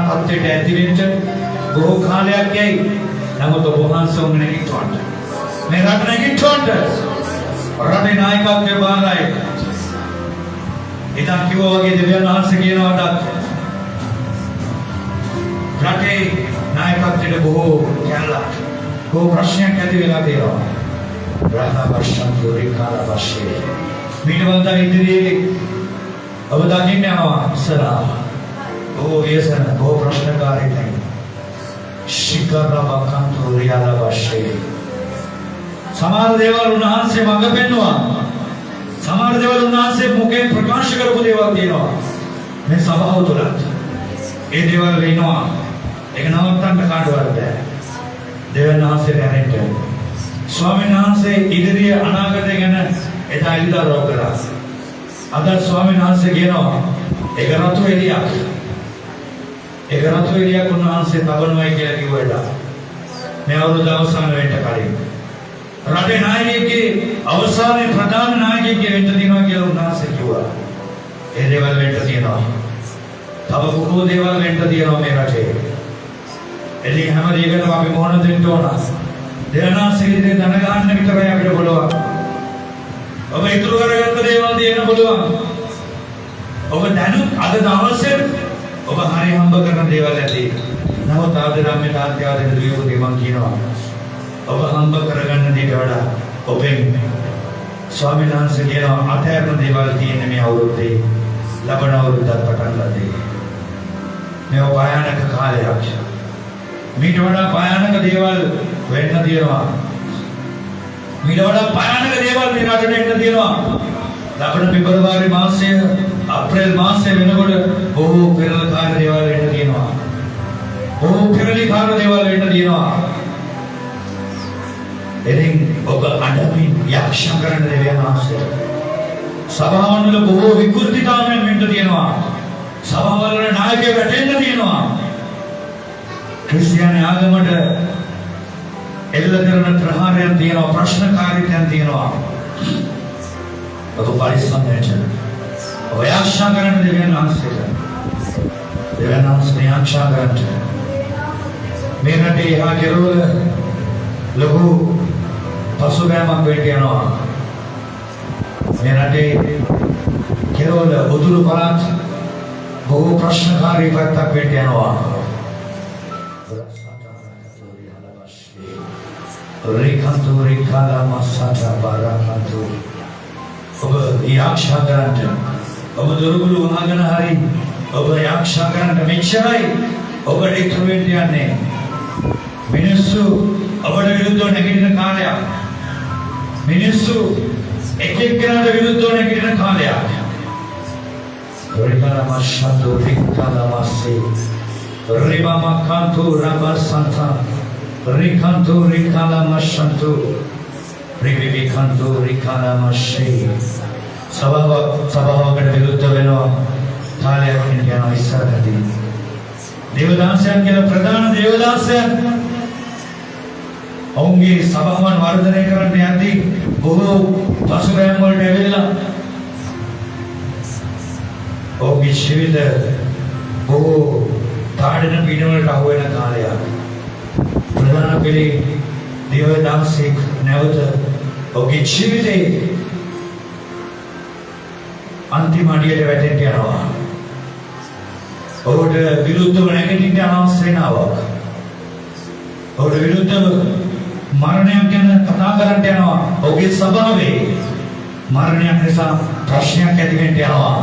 තත්ත්වයට ඇති වෙන්න බොහෝ කාලයක් යයි. නමුත් ඔබ වහන්සේ උන් නැගිටවන්න. මේ රට නැගිටවන්න. රටේ නායකත්වය බාරයි. ඉතින් කිව්වා වගේ දෙවියන් වහන්සේ කියනවාට රටේ නායකත්වයට බොහෝ කැලලක් බොහෝ ප්‍රශ්නයක් ඇති වෙලා තියෙනවා. රාහවර්ෂන් දුරිකාලා වශයෙන් මීට වන්දා ඉදිරියේ ඔබ දකින්න යනවා ඉස්සරහා බොහෝ ව්‍යසන බොහෝ ප්‍රශ්නකාරී තැන් ශිකරවකන් දුරියාලා වශයෙන් සමහර දේවල් උන්වහන්සේ මඟ පෙන්වුවා. සමහර දේවල් උන්වහන්සේ මුඛයෙන් ප්‍රකාශ කරපු දේවල් තියෙනවා මේ සභාව තුළ. ඒ දේවල් වෙනවා. ඒක නවත්තන්න කාටවත් බෑ. දෙවියන් වහන්සේට ඇරෙන්න. ස්වාමීන් වහන්සේ ඉදිරියේ අනාගතය ගැන එදා ඉල්ලුවා කරා. අද ස්වාමීන් වහන්සේ කියනවා ඒක රතු එළියක්. ඒක රතු එළියක් උන්වහන්සේ තබනවායි කියලා කිව්වා. මේ අවුරුදු අවසන් වෙන්න කලින් රටේ නායකයෙක්ගේ අවසානයේ ප්‍රධාන නායකයෙක්ගේ වෙන්න තියෙනවා කියලා උන්වහන්සේ කිව්වා. ඒ දේවල් වෙන්න තියෙනවා. තව බොහෝ දේවල් වෙන්න තියෙනවා මේ රටේ. එළිය හැම දෙයකටම අපි මොන දෙන්න ඕන. දෙවනාසේ ඉදිරියේ දන ගන්න විතරයි අපිට බලවත්. ඔබ ඉතුරු කරගත්ත දේවල් දෙන්න බලවත්. ඔබ දැනුත් අද දවසේ ඔබ හරි හම්බ කරන දේවල් ඇති. නමුත් ආදරම්‍ය තාත්‍යාදෙන දුවපු මම කියනවා. ඔබ හම්බ කරගන්න දේට වඩා ඔබෙන් ස්වාමීන් වහන්සේ කියනවා අතහැරන දේවල් තියෙන මේ අවුරුද්දේ ලබන අවුරුද්දත් පටන් ගන්නදී. මේ භයානක කාලයක්. මීට වඩා භයානක දේවල් වෙන්න තියෙනවා. මීට වඩා භයානක දේවල් මේ රටට එන්න තියෙනවා. ලබන පෙබරවාරි මාසය අප්‍රේල් මාසය වෙනකොට බොහෝ පෙරළකාර දේවල් වෙන්න තියෙනවා. බොහෝ පෙරළිකාර දේවල් වෙන්න තියෙනවා. එදින් ඔබ අඩමින් යක්ෂ කරන දෙවියන් වහන්සේ සභාවන් වල බොහෝ විකෘතිතාවයන් වෙන්න තියෙනවා. සභාවල නායකයෙක් වැටෙන්න තියෙනවා. ක්‍රිස්තියානි ආගමට එල්ල කරන ප්‍රහාරයන් තියෙනවා. ප්‍රශ්නකාරීත්වයන් තියෙනවා. ඔබ පරිස්සම් වෙන්න. ඔබ යක්ෂ කරන දෙවියන් වහන්සේ දෙවියන් වහන්සේ යක්ෂ කරන්න. මේ රටේ එහා කෙරවල ලොකු පසුබෑමක් වෙන්න යනවා. මේ රටේ කෙරවල උතුරු පළාත් බොහෝ ප්‍රශ්නකාරී පැත්තක් වෙන්න යනවා. රේඛන්තු රේඛාලා මස්සාචා බාරකන්තු ඔබ යක්ෂා කරන්න. ඔබ දොරගුළු වහගෙන හරි ඔබ යක්ෂා කරන්න මෙච්චරයි ඔබට ඉතුරු වෙන්න යන්නේ. මිනිස්සු ඔබට විරුද්ධව නැගිටින කාලයක්. මිනිස්සු එක එක්කෙනාට විරුද්ධව නැගිටින කාලයක්. රේඛාලාමස්සන්තු රේඛාලාමස්සේ රේබාමකන්තු රබසන්තා රේඛන්තු රේඛාලාමස්සන්තු රේවිවිකන්තු රේඛාලාමස්සේ සභාවකට විරුද්ධ වෙනවා කාලයක් යනවා ඉස්සරහදී. දේවදාසයන් කියන ප්‍රධාන දේවදාසයන් ඔවුන්ගේ සභාවන් වර්ධනය කරන්න යද්දී බොහෝ පසුබෑම් වලට ඇවිල්ලා ඔවුන්ගේ ජීවිත බොහෝ තාඩන පිනවලට අහු වෙන කාලයක්. ප්‍රධාන පෙළේ දේවදාසෙක් නැවත ඔහුගේ ජීවිතේ අන්තිම අඩියට වැටෙන්න යනවා. ඔහුට විරුද්ධව නැගිටින්න අවශ්‍යතාවක්. ඔහුට විරුද්ධව මරණයක් ගැන කතා කරන්න යනවා. ඔහුගේ ස්වභාවයේ මරණයක් නිසා ප්‍රශ්නයක් ඇති වෙන්න යනවා.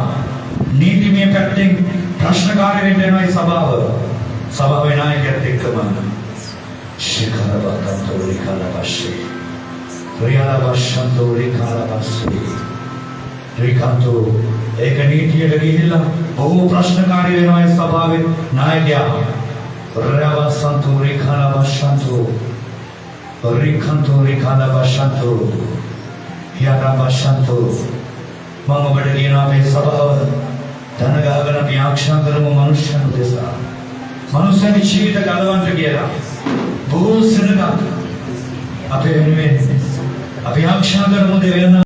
නීතිමය පැත්තෙන් ප්‍රශ්නකාරී වෙන්න යනවා මේ සභාව. සභාවේ නායකයෙක් එක්කම ශිඛරවකන්තෝ රිකාලවස්සේ රියාලවස්සන්තෝ රිකාලවස්සේ රිකාන්තෝ ඒක නීතියට ගිහිල්ලා බොහෝ ප්‍රශ්නකාරී වෙනවා මේ සභාවේ නායකයා. රියාලවස්සන්තෝ රිකාලවස්සන්තෝ රිකාන්තෝ රිකාලවස්සන්තෝ යාරවස්සන්තෝ මම ඔබට කියනවා මේ සභාව ධන ගහගෙන අපි ආක්ෂා කරමු මනුෂ්‍යයන් දෙසා. මනුෂ්‍යයන්ගේ ජීවිත ගලවන්න කියලා බොහෝ සෙනඟක් අපේ වෙනුවෙන් අපි ආක්ෂා කරමු දෙවියන්